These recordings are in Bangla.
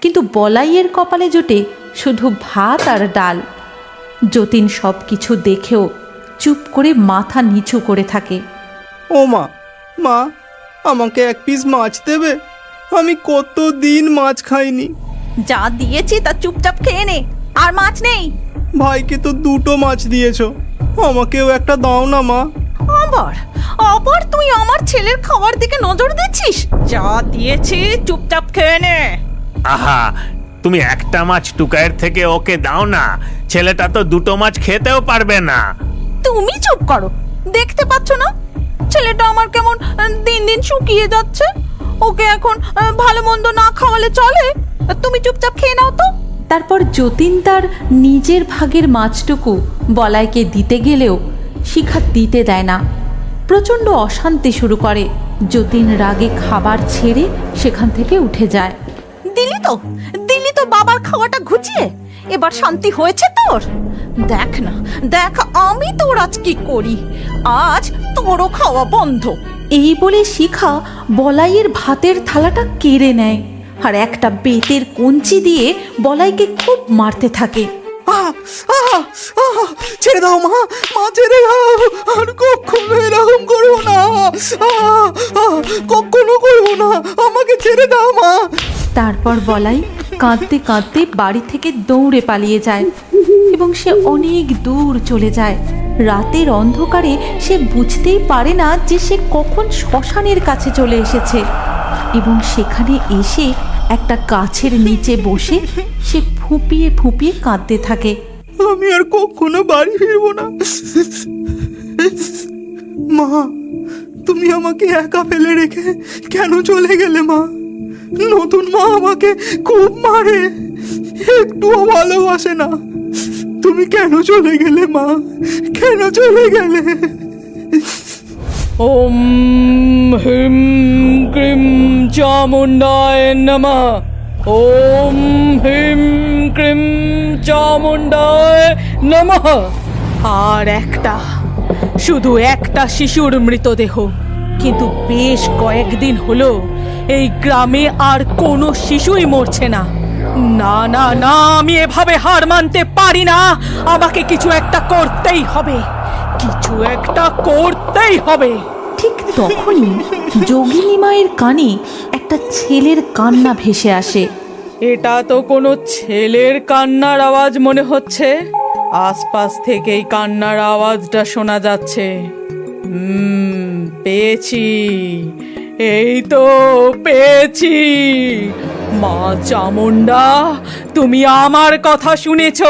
কিন্তু বলাইয়ের কপালে জোটে শুধু ভাত আর ডাল। যতীন সব কিছু দেখেও চুপ করে মাথা নিচু করে থাকে। ও মা, মা আমাকে এক পিস মাছ দেবে? আমি কতদিন মাছ খাইনি। যা দিয়েছি তা চুপচাপ খেয়ে নে, আর মাছ নেই। ভাইকে তো 2টো মাছ দিয়েছো, আমাকেও একটা দাও না মা। আবার আবার তুই আমার ছেলের খাবার দিকে নজর দিচ্ছিস? যা দিয়েছি চুপচাপ খেয়ে নে। আহা, তুমি একটা মাছ টুকাইয়ের থেকে ওকে দাও না, ছেলেটা তো 2টো মাছ খেতেও পারবে না। তুমি চুপ করো, দেখতে পাচ্ছ না ছেলেটা আমার কেমন দিন দিন শুকিয়ে যাচ্ছে? ওকে এখন ভালো মন্দ না খাওয়ালে চলে? তুমি চুপচাপ খেয়ে নাও তো। তারপর যতীন তার নিজের ভাগের মাছটুকু বলাইকে দিতে গেলেও শিখা দিতে দেয় না। প্রচণ্ড অশান্তি শুরু করে। যতীন রাগে খাবার ছেড়ে সেখান থেকে উঠে যায়। দিলি তো বাবার খাওয়াটা ঘুচিয়ে। এবার শান্তি হয়েছে তোর? দেখ না, দেখ আমি তোর আজ কি করি। আজ তোরও খাওয়া বন্ধ। এই বলে শিখা বলাইয়ের ভাতের থালাটা কেড়ে নেয় আর একটা বেতের কঞ্চি দিয়ে বলাইকে খুব মারতে থাকে। ছেড়ে দাও মা, মা ছেড়ে দাও, আর কখনো এরকম করবো না, কখনো করবো না, আমাকে ছেড়ে দাও মা। তারপর বলাই কাঁদতে কাঁদতে বাড়ি থেকে দৌড়ে পালিয়ে যায় এবং সে অনেক দূর চলে যায়। রাতের অন্ধকারে সে বুঝতেই পারে না যে সে কখন শ্মশানের কাছে চলে এসেছে এবং সেখানে এসে একটা গাছের নিচে বসে সে ফুঁপিয়ে ফুঁপিয়ে কাঁদতে থাকে। আমি আর কখনো বাড়ি ফিরবো না। মা, তুমি আমাকে একা ফেলে রেখে কেন চলে গেলে মা? নতুন মা আমাকে খুব মারে, একটুও ভালোবাসে না। তুমি কেন চলে গেলে মা? কেন চলে গেলে? ওম হিম ক্রিম চামুণ্ডায় নমঃ। ওম হিম ক্রিম চামুণ্ডায় নমঃ। আর একটা, শুধু একটা শিশুর মৃতদেহ, কিন্তু বেশ কয়েকদিন হলো এই গ্রামে আর কোনো শিশুই মরছে না। না না না, আমি এভাবে হার মানতে পারি না। আমাকে কিছু একটা করতেই হবে, কিছু একটা করতেই হবে। ঠিক তখনই যোগিনী মায়ের কানে একটা ছেলের কান্না ভেসে আসে। এটা তো কোনো ছেলের কান্নার আওয়াজ মনে হচ্ছে। আশপাশ থেকেই কান্নার আওয়াজটা শোনা যাচ্ছে। পেয়েছি, এই তো পেয়েছি। মা চামুণ্ডা, তুমি আমার কথা শুনেছ।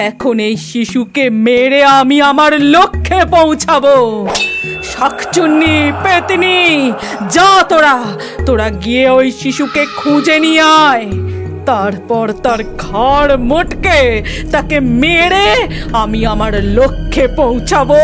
এখন এই শিশুকে মেরে আমি আমার লক্ষ্যে পৌঁছাবো। শাকচুন্নি, পেতনি, যা তোরা গিয়ে ওই শিশুকে খুঁজে নিয়ে আয়। তারপর তার ঘাড় মোটকে তাকে মেরে আমি আমার লক্ষ্যে পৌঁছাবো।